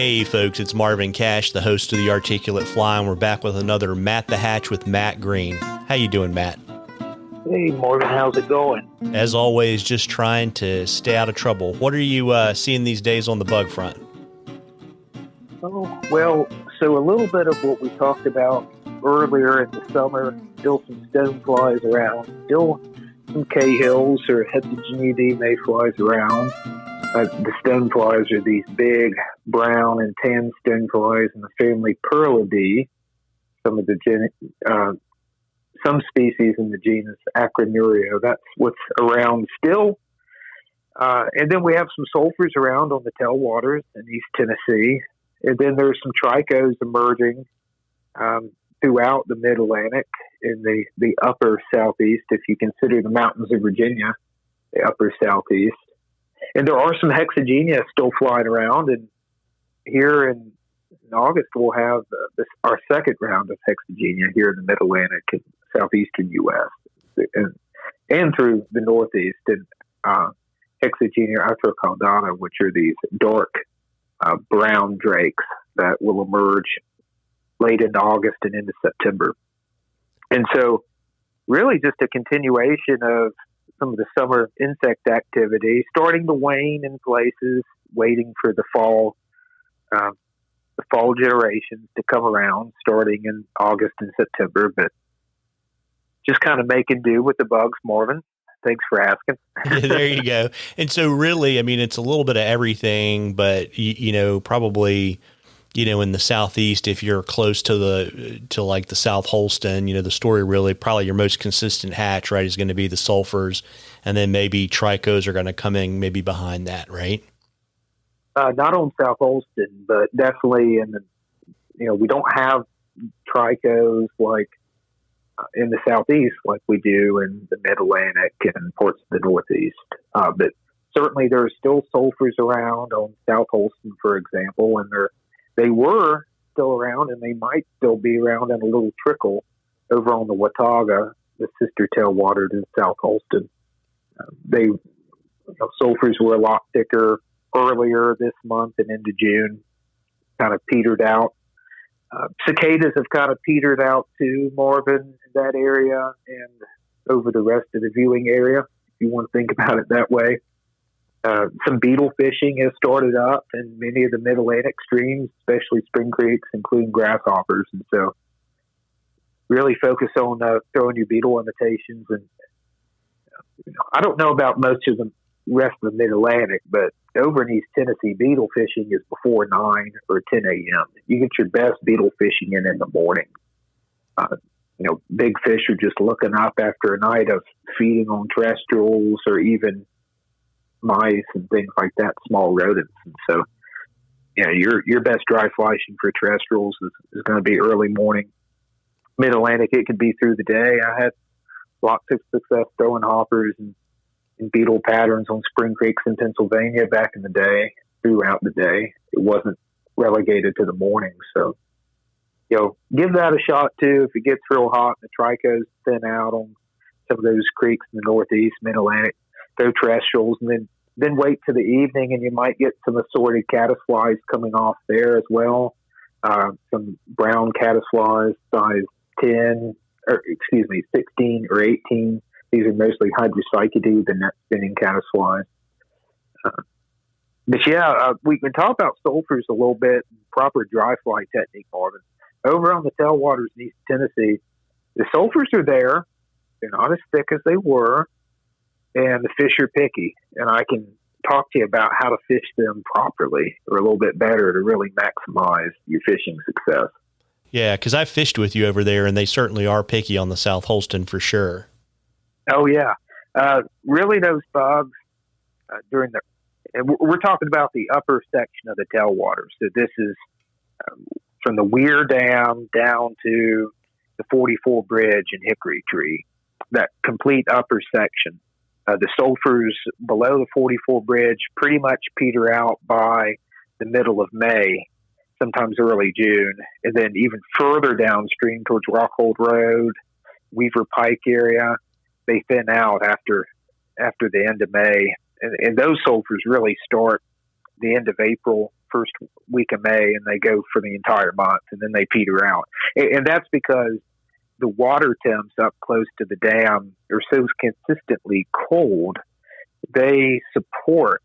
Hey folks, it's Marvin Cash, the host of The Articulate Fly, and we're back with another Matt the Hatch with Matt Green. How you doing, Matt? Hey, Marvin, how's it going? As always, just trying to stay out of trouble. What are you seeing these days on the bug front? Oh, well, so a little bit of what we talked about earlier in the summer, still some stoneflies around, still some Cahills or Heterogeneity mayflies around. The stoneflies are these big brown and tan stoneflies in the family Pearlidae. Some species in the genus Acronuria. That's what's around still. And then we have some sulfurs around on the tailwaters in East Tennessee. And then there's some trichos emerging throughout the Mid-Atlantic in the upper southeast, if you consider the mountains of Virginia, the upper southeast. And there are some hexagenia still flying around. And here in August, we'll have our second round of hexagenia here in the Mid-Atlantic and southeastern U.S. and through the northeast. And hexagenia afrocaudata, which are these dark brown drakes that will emerge late into August and into September. And so really just a continuation of some of the summer insect activity, starting to wane in places, waiting for the fall generations to come around, starting in August and September, but just kind of making do with the bugs, Marvin. Thanks for asking. Yeah, there you go. And so really, I mean, it's a little bit of everything, but probably, in the Southeast, if you're close to like the South Holston, the story really probably your most consistent hatch, right, is going to be the sulfurs, and then maybe trichos are going to come in maybe behind that, right? Not on South Holston, but definitely in the, we don't have trichos like in the Southeast like we do in the Mid-Atlantic and parts of the Northeast. But certainly there's still sulfurs around on South Holston, for example, and they were still around, and they might still be around in a little trickle over on the Watauga, the sister tailwater to South Holston. Sulfurs were a lot thicker earlier this month and into June, kind of petered out. Cicadas have kind of petered out too, Marvin, in that area and over the rest of the viewing area, if you want to think about it that way. Some beetle fishing has started up in many of the Mid-Atlantic streams, especially spring creeks, including grasshoppers. And so really focus on throwing your beetle imitations. And I don't know about most of the rest of the Mid-Atlantic, but over in East Tennessee, beetle fishing is before 9 or 10 a.m. You get your best beetle fishing in the morning. Big fish are just looking up after a night of feeding on terrestrials or even mice and things like that, small rodents. And so, your best dry flashing for terrestrials is going to be early morning. Mid-Atlantic, it could be through the day. I had lots of success throwing hoppers and beetle patterns on spring creeks in Pennsylvania back in the day, throughout the day. It wasn't relegated to the morning. So, give that a shot too. If it gets real hot and the trichos thin out on some of those creeks in the Northeast, Mid-Atlantic, throw terrestrials, and then wait to the evening, and you might get some assorted caddisflies coming off there as well. Some brown caddisflies, size 16 or 18. These are mostly Hydrocychidae, the net spinning caddisflies. We can talk about sulfurs a little bit, proper dry fly technique, Marvin. Over on the tailwaters in East Tennessee, the sulfurs are there. They're not as thick as they were, and the fish are picky. And I can talk to you about how to fish them properly or a little bit better to really maximize your fishing success. Yeah, because I fished with you over there, and they certainly are picky on the South Holston for sure. Oh, yeah. Really, those bugs and we're talking about the upper section of the tailwater. So this is from the Weir Dam down to the 44 Bridge and Hickory Tree, that complete upper section. The sulfurs below the 44 Bridge pretty much peter out by the middle of May, sometimes early June, and then even further downstream towards Rockhold Road, Weaver Pike area, they thin out after the end of May. And those sulfurs really start the end of April first week of May, and they go for the entire month, and then they peter out. And that's because the water temps up close to the dam are so consistently cold, they support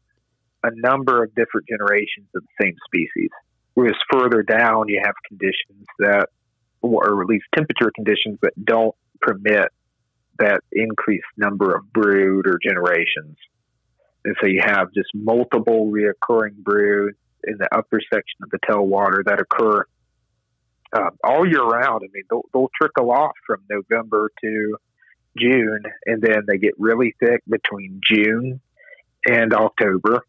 a number of different generations of the same species. Whereas further down, you have conditions that, or at least temperature conditions that don't permit that increased number of brood or generations. And so you have just multiple reoccurring brood in the upper section of the tailwater that occur all year round. I mean, they'll trickle off from November to June, and then they get really thick between June and October.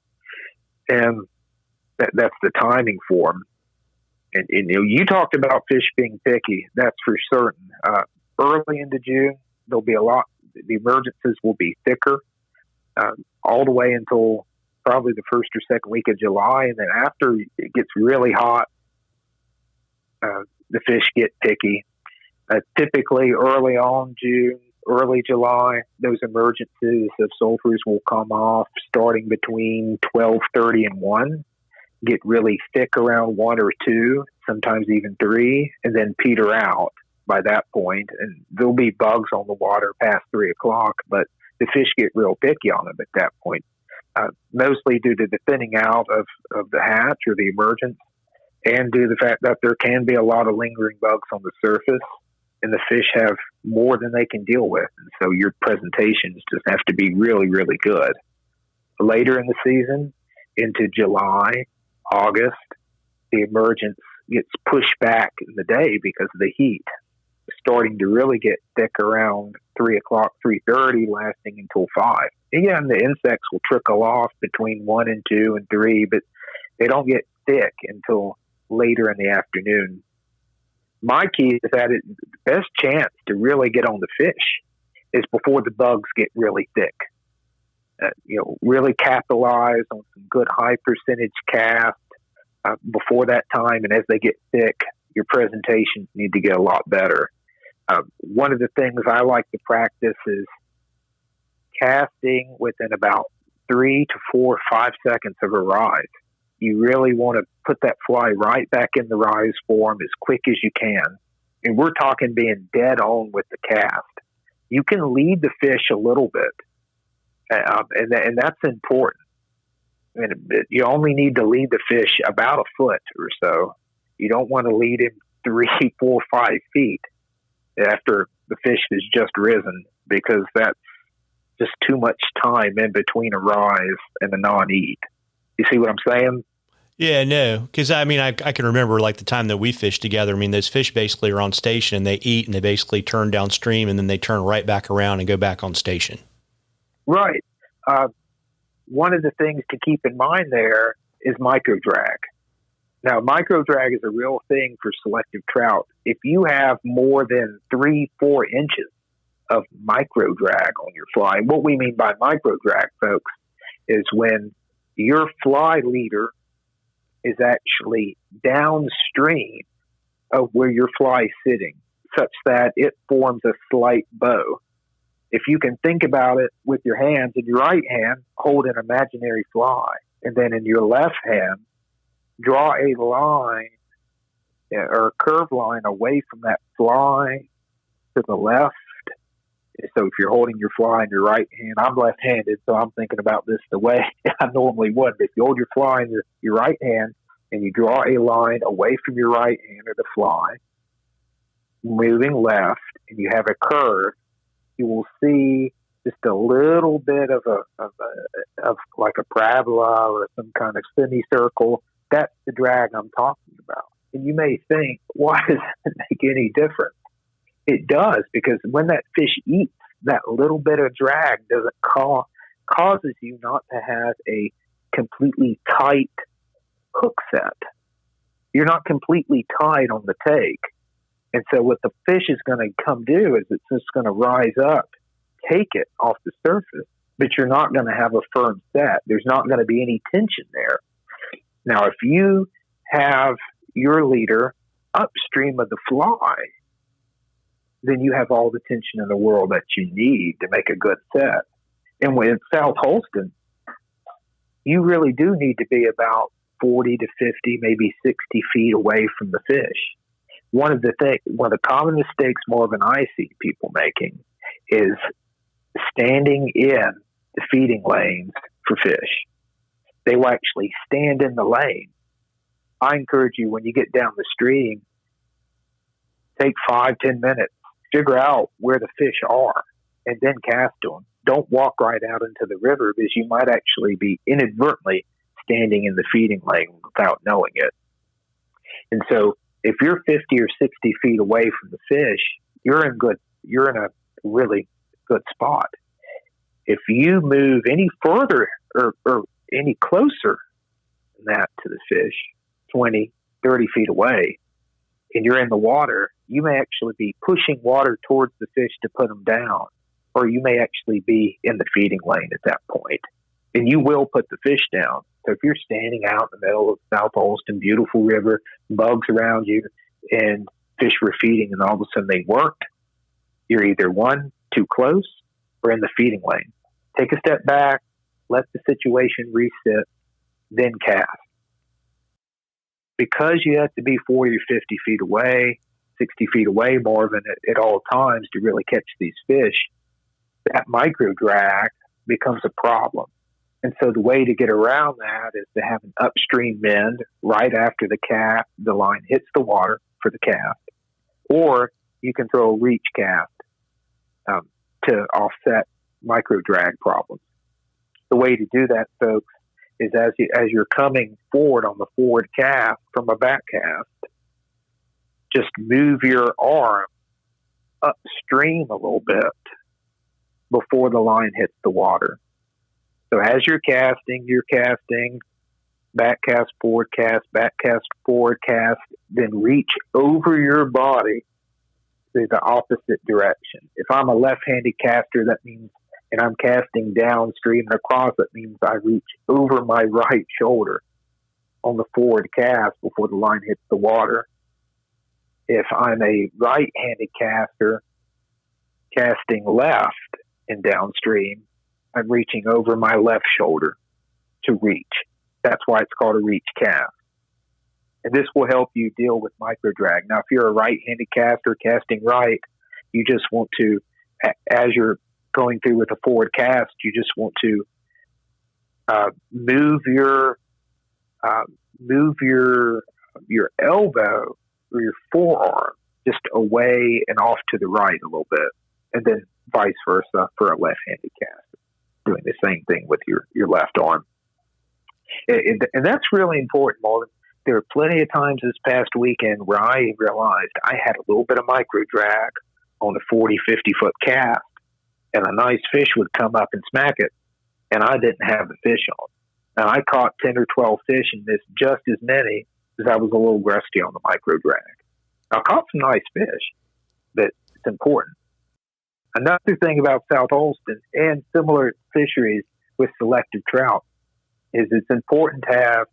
And that's the timing for them. And you talked about fish being picky. That's for certain. Early into June, there'll be a lot. The emergences will be thicker all the way until probably the first or second week of July. And then after it gets really hot, the fish get picky. Typically early on June, early July, those emergences of sulfurs will come off starting between 12:30 and 1, get really thick around 1 or 2, sometimes even 3, and then peter out by that point. And there'll be bugs on the water past 3 o'clock, but the fish get real picky on them at that point, mostly due to the thinning out of the hatch or the emergence, and due to the fact that there can be a lot of lingering bugs on the surface, and the fish have more than they can deal with. And so your presentations just have to be really, really good. Later in the season, into July, August, the emergence gets pushed back in the day because of the heat, starting to really get thick around 3 o'clock, 3:30, lasting until 5. Again, the insects will trickle off between 1 and 2 and 3, but they don't get thick until later in the afternoon. My key is that the best chance to really get on the fish is before the bugs get really thick. Really capitalize on some good high percentage cast before that time. And as they get thick, your presentations need to get a lot better. One of the things I like to practice is casting within about 3 to 4 or 5 seconds of a rise. You really want to put that fly right back in the rise form as quick as you can. And we're talking being dead on with the cast. You can lead the fish a little bit, and that's important. And you only need to lead the fish about a foot or so. You don't want to lead him 3, 4, 5 feet after the fish has just risen, because that's just too much time in between a rise and a non-eat. You see what I'm saying? Yeah, no, because I mean, I can remember like the time that we fished together. I mean, those fish basically are on station and they eat and they basically turn downstream and then they turn right back around and go back on station. Right. One of the things to keep in mind there is microdrag. Now, microdrag is a real thing for selective trout. If you have more than 3-4 inches of microdrag on your fly, and what we mean by microdrag, folks, is when your fly leader is actually downstream of where your fly is sitting, such that it forms a slight bow. If you can think about it with your hands, in your right hand, hold an imaginary fly, and then in your left hand, draw a line or a curved line away from that fly to the left. So if you're holding your fly in your right hand, I'm left-handed, so I'm thinking about this the way I normally would. If you hold your fly in your right hand and you draw a line away from your right hand of the fly, moving left, and you have a curve, you will see just a little bit of like a parabola or some kind of semicircle. That's the drag I'm talking about. And you may think, why does it make any difference? It does, because when that fish eats, that little bit of drag causes you not to have a completely tight hook set. You're not completely tight on the take. And so what the fish is going to come do is it's just going to rise up, take it off the surface, but you're not going to have a firm set. There's not going to be any tension there. Now, if you have your leader upstream of the fly, then you have all the tension in the world that you need to make a good set. And with South Holston, you really do need to be about 40 to 50, maybe 60 feet away from the fish. One of the common mistakes Marvin and I see people making is standing in the feeding lanes for fish. They will actually stand in the lane. I encourage you, when you get down the stream, take 5-10 minutes, figure out where the fish are, and then cast to them. Don't walk right out into the river, because you might actually be inadvertently standing in the feeding lane without knowing it. And so if you're 50 or 60 feet away from the fish, you're in a really good spot. If you move any further or any closer than that to the fish, 20, 30 feet away, and you're in the water, you may actually be pushing water towards the fish to put them down, or you may actually be in the feeding lane at that point, and you will put the fish down. So if you're standing out in the middle of South Holston, beautiful river, bugs around you, and fish were feeding, and all of a sudden they weren't, you're either one, too close, or in the feeding lane. Take a step back, let the situation reset, then cast. Because you have to be 40 or 50 feet away, 60 feet away, Marvin, at all times to really catch these fish, that microdrag becomes a problem. And so the way to get around that is to have an upstream bend right after the line hits the water for the cast. Or you can throw a reach cast to offset microdrag problems. The way to do that, folks, is as you're coming forward on the forward cast from a back cast, just move your arm upstream a little bit before the line hits the water. So as you're casting, back cast, forward cast, then reach over your body to the opposite direction. If I'm a left-handed caster, that means, and I'm casting downstream and across, that means I reach over my right shoulder on the forward cast before the line hits the water. If I'm a right-handed caster casting left and downstream, I'm reaching over my left shoulder to reach. That's why it's called a reach cast. And this will help you deal with microdrag. Now, if you're a right-handed caster casting right, you just want to, as you're going through with a forward cast, you just want to move your elbow or your forearm just away and off to the right a little bit, and then vice versa for a left-handed caster, doing the same thing with your left arm. And that's really important, Marvin. There are plenty of times this past weekend where I realized I had a little bit of microdrag on a 40, 50-foot cast, and a nice fish would come up and smack it, and I didn't have the fish on. And I caught 10 or 12 fish and missed just as many because I was a little rusty on the microdrag. I caught some nice fish, but it's important. Another thing about South Holston and similar fisheries with selective trout is it's important to have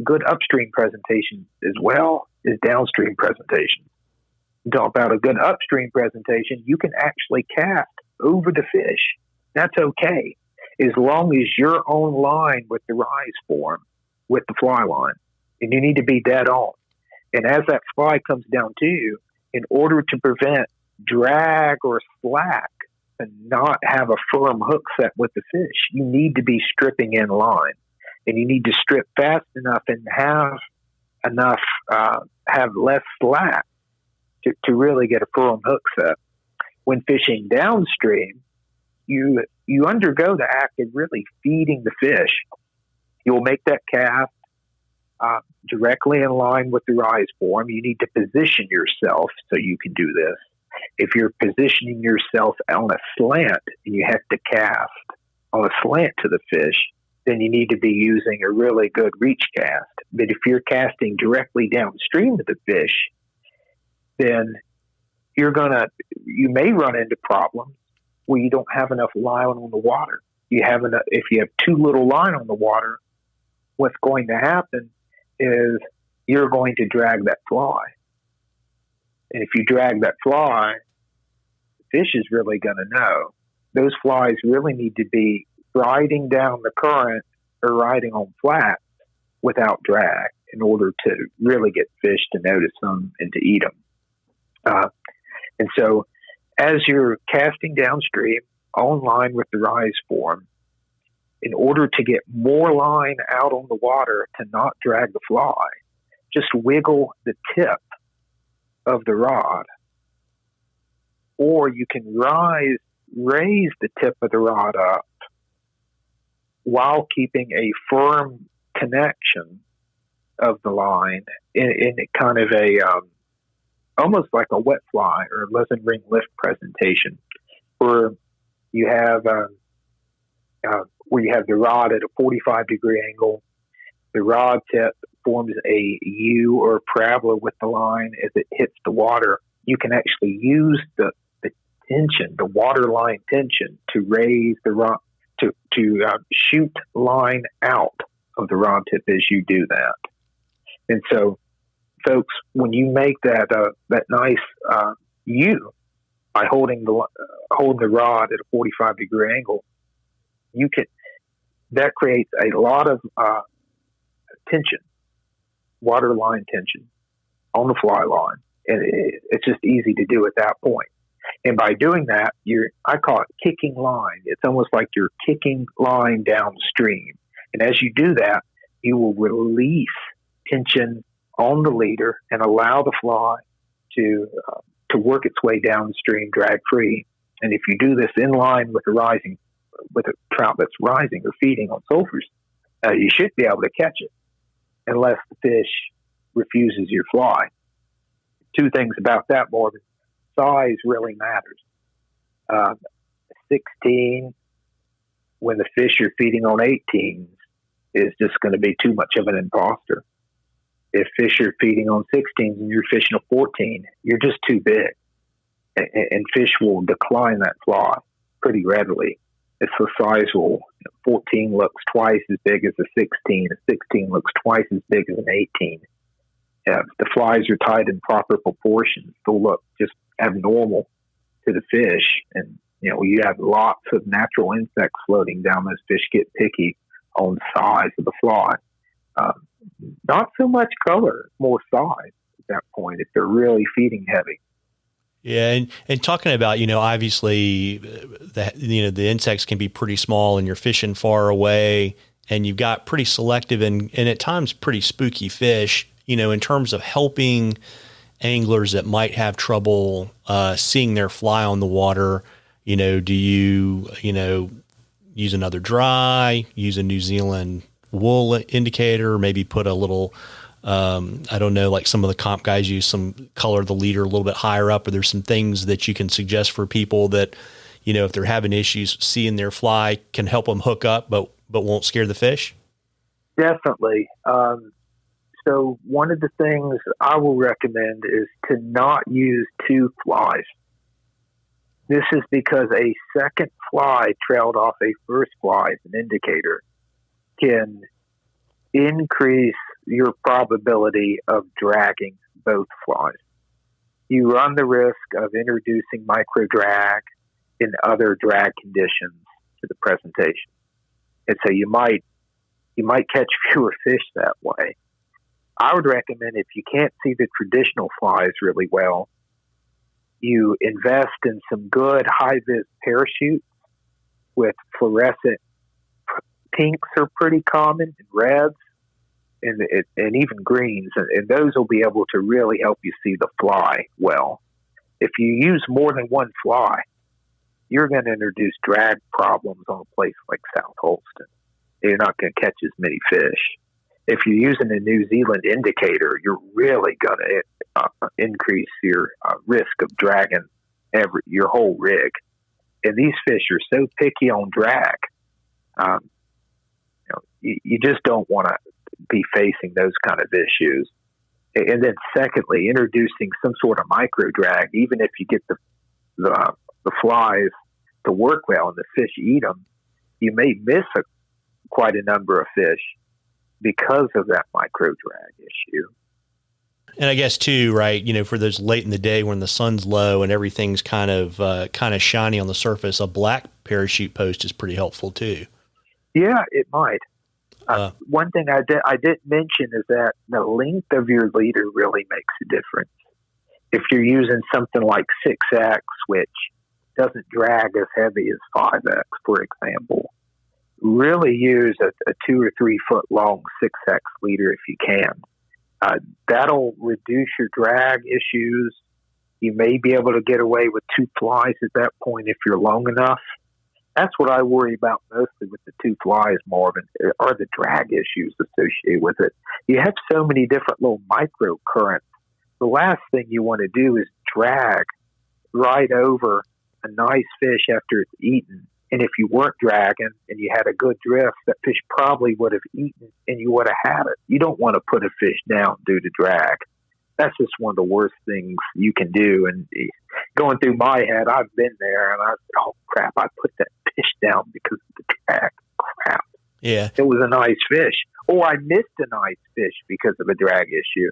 good upstream presentation as well as downstream presentation. Talk about a good upstream presentation, you can actually cast over the fish. That's okay, as long as you're on line with the rise form, with the fly line, and you need to be dead on. And as that fly comes down to you, in order to prevent drag or slack and not have a firm hook set with the fish, you need to be stripping in line, and you need to strip fast enough and have less slack to really get a firm hook set. When fishing downstream, you undergo the act of really feeding the fish. You'll make that cast directly in line with the rise form. You need to position yourself so you can do this. If you're positioning yourself on a slant and you have to cast on a slant to the fish, then you need to be using a really good reach cast. But if you're casting directly downstream to the fish, then you may run into problems where you don't have enough line on the water. If you have too little line on the water, what's going to happen is you're going to drag that fly. And if you drag that fly, the fish is really going to know. Those flies really need to be riding down the current or riding on flat without drag in order to really get fish to notice them and to eat them. And so as you're casting downstream on line with the rise form, in order to get more line out on the water to not drag the fly, just wiggle the tip of the rod. Or you can raise the tip of the rod up while keeping a firm connection of the line in kind of a almost like a wet fly or resin ring lift presentation, where you have the rod at a 45-degree angle. The rod tip forms a U or a parabola with the line as it hits the water. You can actually use the tension, the water line tension, to raise the rod, to shoot line out of the rod tip as you do that. And so, folks, when you make that nice U by holding the rod at a 45-degree angle, that creates a lot of tension, water line tension on the fly line, and it's just easy to do at that point. And by doing that, I call it kicking line. It's almost like you're kicking line downstream. And as you do that, you will release tension on the leader and allow the fly to work its way downstream drag free. And if you do this in line with a trout that's rising or feeding on sulfurs, you should be able to catch it unless the fish refuses your fly. Two things about that, Morgan. Size really matters. 16, when the fish you're feeding on 18s, is just going to be too much of an imposter. If fish are feeding on 16s and you're fishing a 14, you're just too big. And fish will decline that fly pretty readily. It's the size will, 14 looks twice as big as a 16. A 16 looks twice as big as an 18. If the flies are tied in proper proportions, they'll look just abnormal to the fish. And, you have lots of natural insects floating down. Those fish get picky on size of the fly. Not so much color, more size at that point if they're really feeding heavy. Yeah, and talking about, obviously the insects can be pretty small and you're fishing far away and you've got pretty selective and at times pretty spooky fish, in terms of helping anglers that might have trouble seeing their fly on the water. Do you, use another dry, use a New Zealand wool indicator, maybe put a little, I don't know, like some of the comp guys use some color the leader a little bit higher up, or there's some things that you can suggest for people that, if they're having issues seeing their fly, can help them hook up, but won't scare the fish? Definitely. So one of the things I will recommend is to not use two flies. This is because a second fly trailed off a first fly as an indicator can increase your probability of dragging both flies. You run the risk of introducing microdrag in other drag conditions to the presentation. And so you might catch fewer fish that way. I would recommend, if you can't see the traditional flies really well, you invest in some good high-vis parachutes with fluorescent pinks are pretty common, and reds, and even greens, and those will be able to really help you see the fly well. If you use more than one fly, you're going to introduce drag problems on a place like South Holston. You're not going to catch as many fish. If you're using a New Zealand indicator, you're really going to increase your risk of dragging your whole rig. And these fish are so picky on drag, you just don't want to be facing those kind of issues. And then secondly, introducing some sort of micro drag, even if you get the flies to work well and the fish eat them, you may miss quite a number of fish because of that micro drag issue. And I guess too, right, for those late in the day when the sun's low and everything's kind of shiny on the surface, a black parachute post is pretty helpful too. Yeah, it might. One thing I didn't mention is that the length of your leader really makes a difference. If you're using something like 6X, which doesn't drag as heavy as 5X, for example, really use a 2 or 3 foot long 6X leader if you can. That'll reduce your drag issues. You may be able to get away with 2 flies at that point if you're long enough. That's what I worry about mostly with the 2 flies, Marvin, are the drag issues associated with it. You have so many different little micro currents. The last thing you want to do is drag right over a nice fish after it's eaten. And if you weren't dragging and you had a good drift, that fish probably would have eaten and you would have had it. You don't want to put a fish down due to drag. That's just one of the worst things you can do. And going through my head, I've been there and I said, oh crap, I put that fish down because of the drag. Crap. Yeah. It was a nice fish. Or I missed a nice fish because of a drag issue.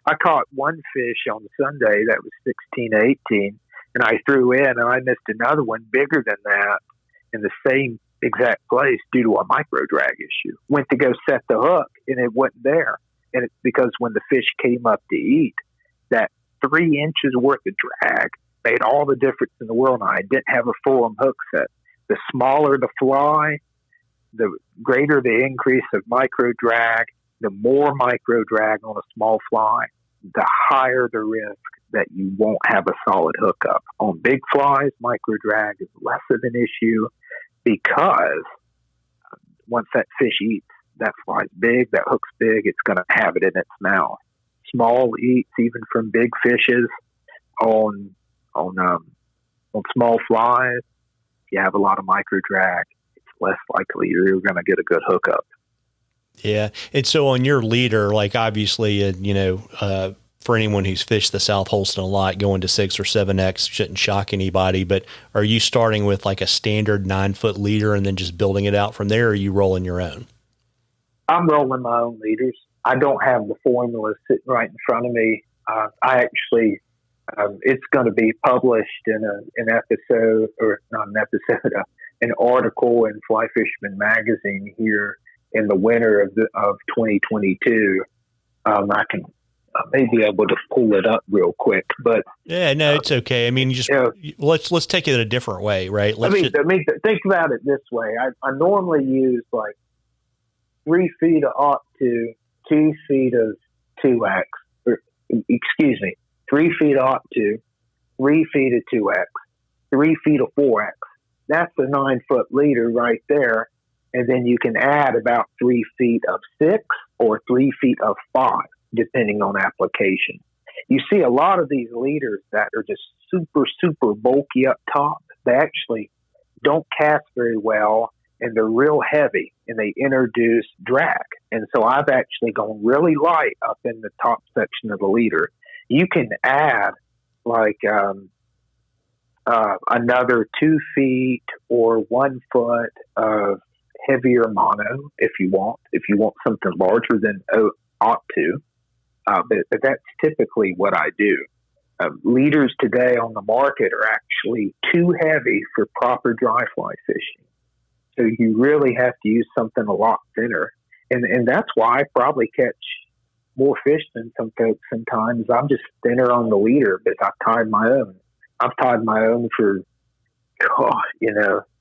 I caught one fish on Sunday that was 16, 18, and I threw in and I missed another one bigger than that in the same exact place due to a micro drag issue. Went to go set the hook and it wasn't there. And it's because when the fish came up to eat, that 3 inches worth of drag made all the difference in the world. And I didn't have a full hook set. The smaller the fly, the greater the increase of micro drag. The more micro drag on a small fly, the higher the risk that you won't have a solid hookup. On big flies, micro drag is less of an issue because once that fish eats, that fly's big, that hook's big, it's going to have it in its mouth. Small eats, even from big fishes, on small flies, if you have a lot of micro drag, it's less likely you're going to get a good hookup. Yeah. And so on your leader, like obviously, for anyone who's fished the South Holston a lot, going to 6 or 7X shouldn't shock anybody, but are you starting with like a standard 9-foot leader and then just building it out from there, or are you rolling your own? I'm rolling my own leaders. I don't have the formula sitting right in front of me. I actually, it's going to be published in an episode, or not an episode, an article in Fly Fisherman magazine here in the winter of 2022. I can maybe able to pull it up real quick, but yeah, no, it's okay. I mean, let's take it a different way, right? Think about it this way. I normally use like 3 feet of Oct2, 2 feet of 2X, 3 feet of Oct2, 3 feet of 2X, 3 feet of 4X. That's a 9-foot leader right there. And then you can add about 3 feet of 6 or 3 feet of 5, depending on application. You see a lot of these leaders that are just super, super bulky up top. They actually don't cast very well, and they're real heavy, and they introduce drag. And so I've actually gone really light up in the top section of the leader. You can add like another 2 feet or 1 foot of heavier mono if you want something larger than Oct2. But that's typically what I do. Leaders today on the market are actually too heavy for proper dry fly fishing. So you really have to use something a lot thinner. And that's why I probably catch more fish than some folks sometimes. I'm just thinner on the leader, but I've tied my own. I've tied my own for,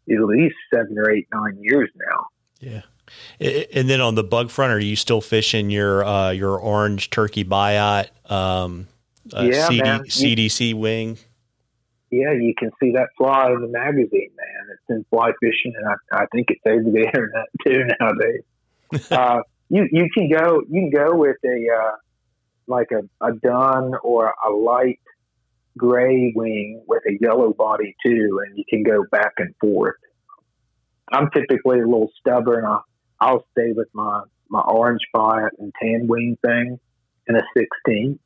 at least 7 or 8, 9 years now. Yeah. And then on the bug front, are you still fishing your orange turkey biot, CDC wing? Yeah, you can see that fly in the magazine, man. It's in Fly Fishing, and I think it's over the internet too nowadays. You can go with a dun or a light gray wing with a yellow body too, and you can go back and forth. I'm typically a little stubborn. I'll stay with my orange biot and tan wing thing in a 16.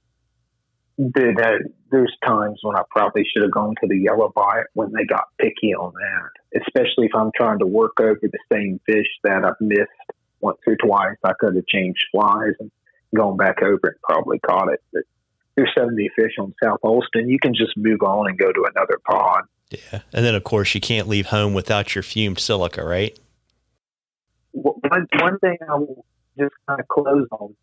There's times when I probably should have gone to the yellow biot when they got picky on that, especially if I'm trying to work over the same fish that I've missed once or twice. I could have changed flies and gone back over and probably caught it. But there's 70 fish on South Holston. You can just move on and go to another pond. Yeah. And then, of course, you can't leave home without your fumed silica, right? one thing I will just kind of close on: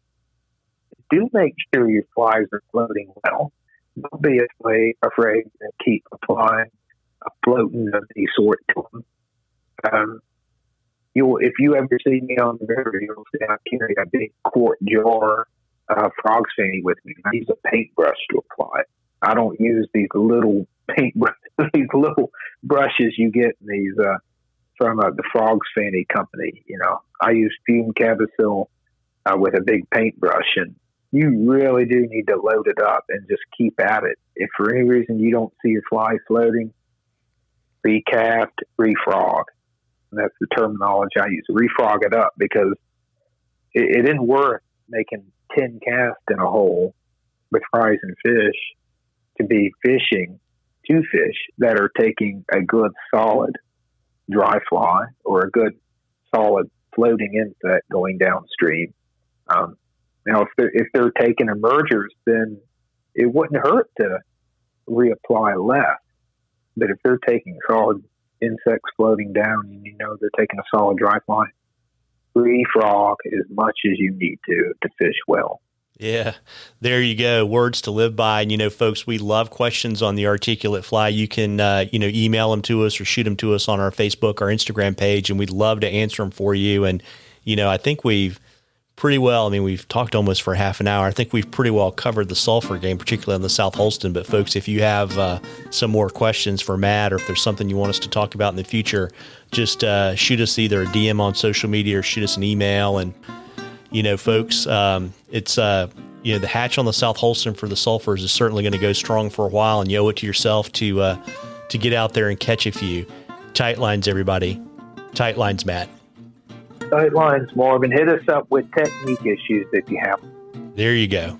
do make sure your flies are floating well. Don't be afraid to keep applying a floating of any sort to them. If you ever see me on the river, you'll see I carry a big quart jar of frog's fanny with me. I use a paintbrush to apply it. I don't use these little these little brushes you get in these from the frog's fanny company. I use fume Cavasil with a big paintbrush, and you really do need to load it up and just keep at it. If for any reason you don't see your fly floating, recast, refrog. And that's the terminology I use. Refrog it up, because it isn't worth making 10 casts in a hole with fries and fish to be fishing 2 fish that are taking a good solid dry fly or a good solid floating insect going downstream. If they're taking emergers, then it wouldn't hurt to reapply less. But if they're taking solid insects floating down, and they're taking a solid dry fly, refrog as much as you need to fish well. Yeah, there you go. Words to live by. And, folks, we love questions on the articulate fly. You can, email them to us or shoot them to us on our Facebook or Instagram page, and we'd love to answer them for you. And, I think we've we've talked almost for half an hour. I think we've pretty well covered the sulfur game, particularly on the South Holston. But folks, if you have some more questions for Matt, or if there's something you want us to talk about in the future, just shoot us either a DM on social media or shoot us an email. And, folks, it's, the hatch on the South Holston for the sulfurs is certainly going to go strong for a while, and you owe it to yourself to get out there and catch a few. Tight lines, everybody. Tight lines, Matt. Tight lines, Marvin. Hit us up with technique issues if you have them. There you go.